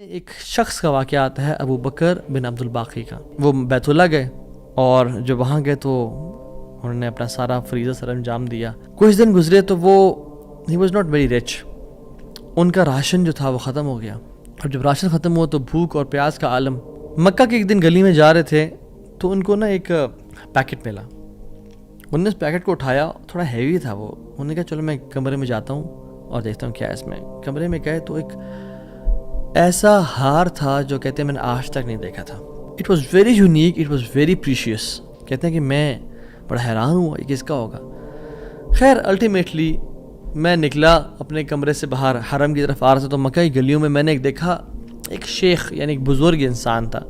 ایک شخص کا واقعہ آتا ہے ابو بکر بن عبد الباقی کا. وہ بیت اللہ گئے اور جب وہاں گئے تو انہوں نے اپنا سارا فریضہ سر انجام دیا. کچھ دن گزرے تو وہ he was not very rich. ان کا راشن جو تھا وہ ختم ہو گیا اور جب راشن ختم ہوا تو بھوک اور پیاس کا عالم. مکہ کے ایک دن گلی میں جا رہے تھے تو ان کو نا ایک پیکٹ ملا. انہوں نے اس پیکٹ کو اٹھایا, تھوڑا ہیوی تھا وہ. انہوں نے کہا چلو میں کمرے میں جاتا ہوں اور دیکھتا ہوں کیا ہے اس میں. کمرے میں گئے تو ایک ایسا ہار تھا جو کہتے ہیں میں نے آج تک نہیں دیکھا تھا. It was very unique, it was very precious. کہتے ہیں کہ میں بڑا حیران ہوا یہ کس کا ہوگا. خیر الٹیمیٹلی میں نکلا اپنے کمرے سے باہر, حرم کی طرف آ رہا تھا تو مکہ کی گلیوں میں میں نے ایک دیکھا ایک شیخ یعنی ایک بزرگ انسان تھا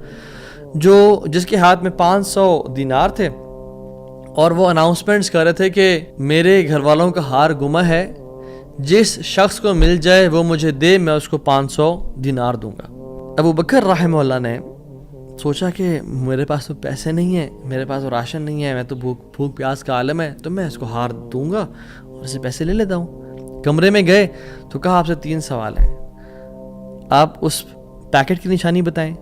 جس کے ہاتھ میں 500 دینار تھے اور وہ اناؤنسمنٹس کر رہے تھے کہ میرے گھر والوں کا ہار گما ہے, جس شخص کو مل جائے وہ مجھے دے, میں اس کو 500 دینار دوں گا. ابو بکر رحمہ اللہ نے سوچا کہ میرے پاس تو پیسے نہیں ہیں, میرے پاس تو راشن نہیں ہے, میں تو بھوک پیاس کا عالم ہے, تو میں اس کو ہار دوں گا اور اسے پیسے لے لیتا ہوں. کمرے میں گئے تو کہا آپ سے 3 سوال ہیں, آپ اس پیکٹ کی نشانی بتائیں,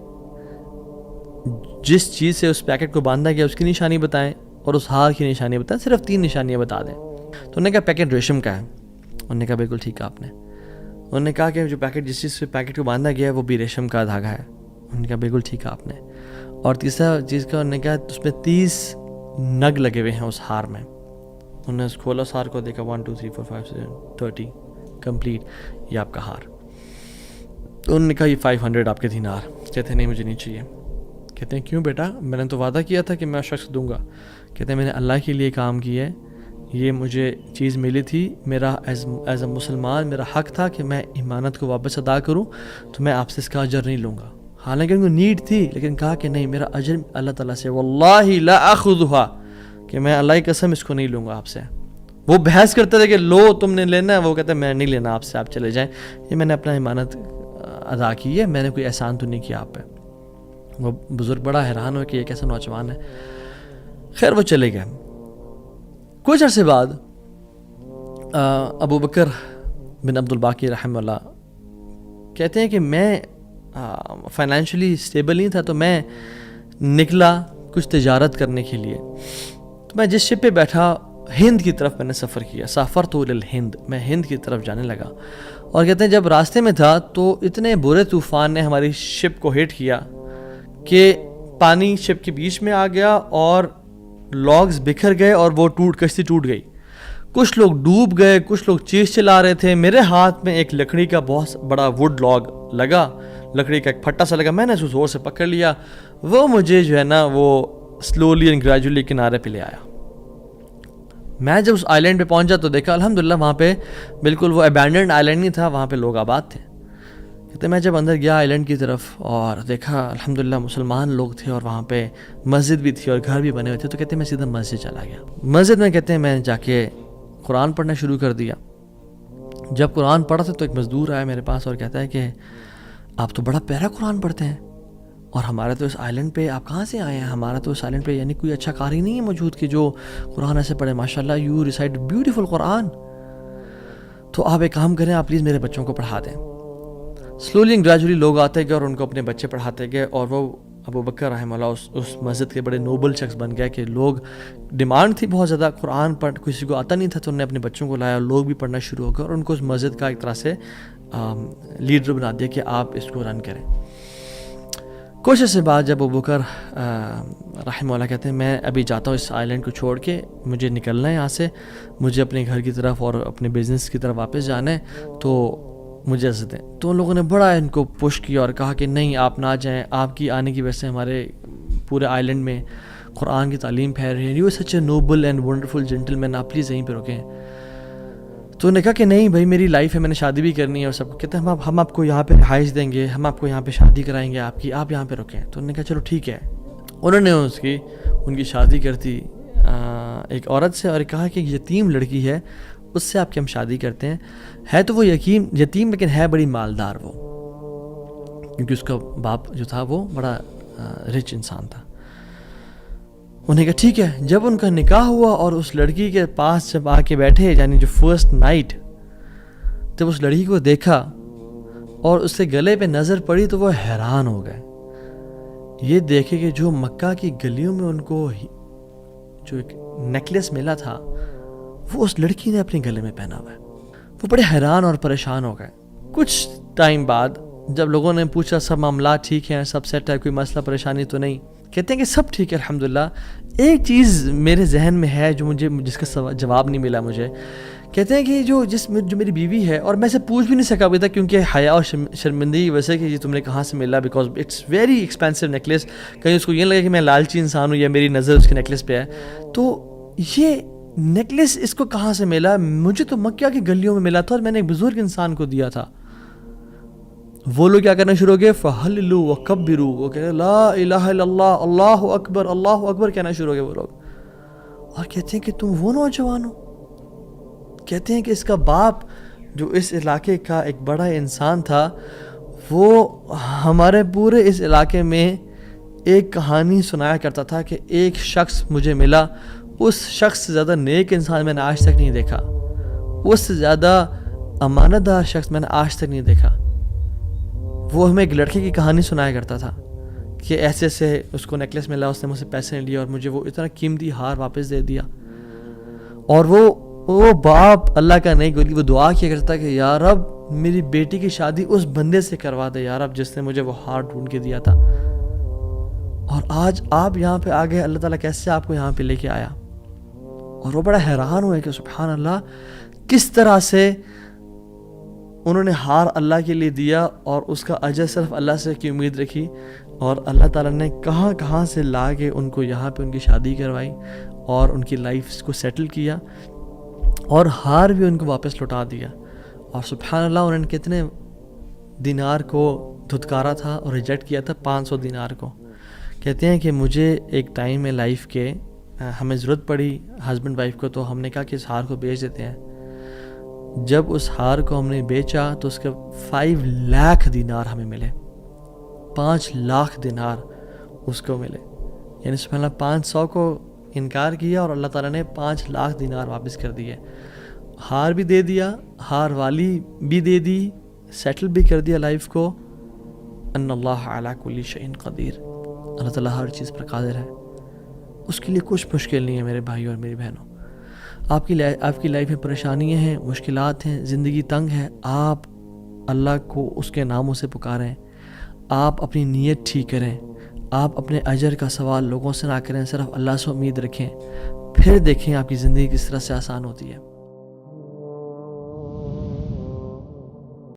جس چیز سے اس پیکٹ کو باندھا گیا اس کی نشانی بتائیں, اور اس ہار کی نشانی بتائیں. صرف 3 نشانیاں بتا دیں. تو انہوں نے کہا پیکٹ ریشم کا ہے. انہوں نے کہا بالکل ٹھیک ہے آپ نے. انہوں نے کہا کہ جو پیکٹ جس چیز سے پیکٹ کو باندھا گیا ہے وہ بھی ریشم کا دھاگا ہے. انہوں نے کہا بالکل ٹھیک ہے آپ نے. اور تیسرا چیز کا انہوں نے کہا اس میں 30 نگ لگے ہوئے ہیں اس ہار میں. انہوں نے کھولا اس ہار کو, دیکھا 1 2 3 4 5 6 30 کمپلیٹ, یہ آپ کا ہار. تو انہوں نے کہا یہ 500 آپ کے دینار. کہتے ہیں نہیں مجھے نہیں چاہیے. کہتے ہیں کیوں بیٹا, میں نے تو وعدہ کیا تھا کہ میں شخص دوں گا. کہتے ہیں میں نے اللہ کے لیے کام کیا ہے, یہ مجھے چیز ملی تھی, میرا ایز اے مسلمان میرا حق تھا کہ میں امانت کو واپس ادا کروں, تو میں آپ سے اس کا اجر نہیں لوں گا. حالانکہ ان کو نیڈ تھی لیکن کہا کہ نہیں میرا اجر اللہ تعالیٰ سے, واللہ لا اخذها, کہ میں اللہ کی قسم اس کو نہیں لوں گا آپ سے. وہ بحث کرتے تھے کہ لو تم نے لینا ہے, وہ کہتے ہیں میں نہیں لینا آپ سے, آپ چلے جائیں, یہ میں نے اپنا امانت ادا کی ہے, میں نے کوئی احسان تو نہیں کیا آپ پہ. وہ بزرگ بڑا حیران ہو کہ یہ کیسا نوجوان ہے. خیر وہ چلے گئے. کچھ عرصے بعد ابو بکر بن عبد الباقی رحمہ اللہ کہتے ہیں کہ میں فائنینشلی اسٹیبل نہیں تھا, تو میں نکلا کچھ تجارت کرنے کے لیے. تو میں جس شپ پہ بیٹھا ہند کی طرف میں نے سفر کیا, سافرت الی الہند, میں ہند کی طرف جانے لگا. اور کہتے ہیں جب راستے میں تھا تو اتنے برے طوفان نے ہماری شپ کو ہٹ کیا کہ پانی شپ کے بیچ میں آ گیا اور لاگز بکھر گئے اور وہ کشتی ٹوٹ گئی. کچھ لوگ ڈوب گئے, کچھ لوگ چیز چلا رہے تھے. میرے ہاتھ میں ایک لکڑی کا بہت بڑا ووڈ لاگ لگا, لکڑی کا ایک پھٹا سا لگا, میں نے اس کو زور سے پکڑ لیا. وہ مجھے جو ہے نا وہ سلولی اینڈ گریجولی کنارے پہ لے آیا. میں جب اس آئی لینڈ پہ پہنچا تو دیکھا الحمدللہ وہاں پہ بالکل وہ ابینڈنڈ آئی لینڈ نہیں تھا, وہاں پہ لوگ آباد تھے. کہتے میں جب اندر گیا آئی لینڈ کی طرف اور دیکھا الحمدللہ مسلمان لوگ تھے اور وہاں پہ مسجد بھی تھی اور گھر بھی بنے ہوئے تھے. تو کہتے ہیں میں سیدھا مسجد چلا گیا. مسجد میں کہتے ہیں میں جا کے قرآن پڑھنا شروع کر دیا. جب قرآن پڑھا تھا تو ایک مزدور آیا میرے پاس اور کہتا ہے کہ آپ تو بڑا پیارا قرآن پڑھتے ہیں, اور ہمارے تو اس آئی لینڈ پہ آپ کہاں سے آئے ہیں, ہمارا تو اس آئی لینڈ پہ یعنی کوئی اچھا قاری نہیں ہے موجود کہ جو قرآن ایسے پڑھے, ماشاء اللہ یو ریسائٹ بیوٹیفل قرآن. تو آپ ایک کام کریں, آپ پلیز میرے بچوں کو پڑھا دیں. سلولی اینڈ گریجولی لوگ آتے گئے اور ان کو اپنے بچے پڑھاتے گئے, اور وہ ابو بکر رحمہ اللہ اس مسجد کے بڑے نوبل شخص بن گئے کہ لوگ ڈیمانڈ تھی بہت زیادہ, قرآن پڑھ کسی کو آتا نہیں تھا تو انہوں نے اپنے بچوں کو لایا, لوگ بھی پڑھنا شروع ہو گئے اور ان کو اس مسجد کا ایک طرح سے لیڈر بنا دیا کہ آپ اس کو رن کریں. کچھ عرصے بعد جب ابو بکر رحمہ اللہ کہتے ہیں میں ابھی جاتا ہوں اس آئی لینڈ کو چھوڑ کے, مجھے نکلنا ہے یہاں سے, مجھے اپنے گھر کی طرف اور اپنے بزنس کی طرف واپس جانا ہے, تو مجھے اجازت دیں. تو ان لوگوں نے بڑا ان کو پش کیا اور کہا کہ نہیں آپ نہ جائیں, آپ کی آنے کی وجہ سے ہمارے پورے آئی لینڈ میں قرآن کی تعلیم پھیل رہی ہے, you such a noble and wonderful gentleman, آپ پلیز یہیں پہ رکیں. تو انہوں نے کہا کہ نہیں بھائی میری لائف ہے, میں نے شادی بھی کرنی ہے اور سب. کہتے ہیں ہم آپ کو یہاں پہ رہائش دیں گے, ہم آپ کو یہاں پہ شادی کرائیں گے آپ کی, آپ یہاں پہ رکیں. تو انہوں نے کہا چلو ٹھیک ہے. انہوں نے ان کی شادی کر دی ایک عورت سے, اور کہا کہ یتیم لڑکی ہے اس سے آپ کی ہم شادی کرتے ہیں. ہے تو وہ یتیم لیکن ہے بڑی مالدار وہ, کیونکہ اس کا باپ جو تھا وہ بڑا رچ انسان تھا. انہیں کہا ٹھیک ہے. جب ان کا نکاح ہوا اور اس لڑکی کے پاس جب آ کے بیٹھے, یعنی جو فرسٹ نائٹ جب اس لڑکی کو دیکھا اور اس کے گلے پہ نظر پڑی تو وہ حیران ہو گئے یہ دیکھے کہ جو مکہ کی گلیوں میں ان کو جو ایک نیکلیس ملا تھا وہ اس لڑکی نے اپنے گلے میں پہنا ہوا ہے. وہ بڑے حیران اور پریشان ہو گئے. کچھ ٹائم بعد جب لوگوں نے پوچھا سب معاملات ٹھیک ہیں, سب سیٹ ہے, کوئی مسئلہ پریشانی تو نہیں, کہتے ہیں کہ سب ٹھیک ہے الحمدللہ. ایک چیز میرے ذہن میں ہے جو جس کا جواب نہیں ملا مجھے. کہتے ہیں کہ جو میری بیوی ہے, اور میں اسے پوچھ بھی نہیں سکا ابھی تک کیونکہ حیا اور شرمندگی کی وجہ سے کہ یہ تم نے کہاں سے ملا, because it's very expensive necklace. کہیں اس کو یہ لگے کہ میں لالچی انسان ہوں یا میری نظر اس کے نیکلیس پہ ہے. تو یہ نیکلیس اس کو کہاں سے ملا؟ مجھے تو مکہ کی گلیوں میں ملا تھا اور میں نے ایک بزرگ انسان کو دیا تھا. وہ لوگ کیا کرنا شروع ہو گئے, فَحَلِّلُوا وَكَبِّرُوا, وہ کہہ رہے لا الہ الا اللہ, اللہ اکبر, اللہ اکبر کہنا شروع ہو گئے وہ لوگ. اور کہتے ہیں کہ تم وہ نوجوان ہو. کہتے ہیں کہ اس کا باپ جو اس علاقے کا ایک بڑا انسان تھا, وہ ہمارے پورے اس علاقے میں ایک کہانی سنایا کرتا تھا کہ ایک شخص مجھے ملا, اس شخص سے زیادہ نیک انسان میں نے آج تک نہیں دیکھا, اس سے زیادہ امانت دار شخص میں نے آج تک نہیں دیکھا. وہ ہمیں ایک لڑکے کی کہانی سنایا کرتا تھا کہ ایسے ایسے اس کو نیکلیس ملا, اس نے مجھ سے پیسے نہیں لیے اور مجھے وہ اتنا قیمتی ہار واپس دے دیا. اور وہ باپ اللہ کا نہیں گولی, وہ دعا کیا کرتا کہ یا رب میری بیٹی کی شادی اس بندے سے کروا دے یا رب جس نے مجھے وہ ہار ڈھونڈ کے دیا تھا. اور آج آپ یہاں پہ آ گئے, اللہ تعالیٰ کیسے آپ کو یہاں پہ لے کے آیا. اور وہ بڑا حیران ہوئے کہ سبحان اللہ, کس طرح سے انہوں نے ہار اللہ کے لیے دیا اور اس کا اجر صرف اللہ سے کی امید رکھی, اور اللہ تعالیٰ نے کہاں سے لا کے ان کو یہاں پہ ان کی شادی کروائی اور ان کی لائف کو سیٹل کیا, اور ہار بھی ان کو واپس لوٹا دیا. اور سبحان اللہ انہوں نے کتنے دینار کو دھتکارا تھا اور ریجیکٹ کیا تھا, 500 دینار کو. کہتے ہیں کہ مجھے ایک ٹائم میں لائف کے ہمیں ضرورت پڑی ہسبینڈ وائف کو, تو ہم نے کہا کہ اس ہار کو بیچ دیتے ہیں. جب اس ہار کو ہم نے بیچا تو اس کے 5 لاکھ دینار ہمیں ملے, 5 لاکھ دینار اس کو ملے. یعنی سبحان اللہ 500 کو انکار کیا اور اللہ تعالیٰ نے 5 لاکھ دینار واپس کر دیے. ہار بھی دے دیا, ہار والی بھی دے دی, سیٹل بھی کر دیا لائف کو. ان اللہ علی کل شیء قدیر, اللہ تعالیٰ ہر چیز پر قادر ہے, اس کے لیے کچھ مشکل نہیں ہے میرے بھائی اور میری بہنوں. آپ کی لائف میں پریشانیاں ہیں, مشکلات ہیں, زندگی تنگ ہے, آپ اللہ کو اس کے ناموں سے پکاریں, آپ اپنی نیت ٹھیک کریں, آپ اپنے اجر کا سوال لوگوں سے نہ کریں, صرف اللہ سے امید رکھیں, پھر دیکھیں آپ کی زندگی کس طرح سے آسان ہوتی ہے.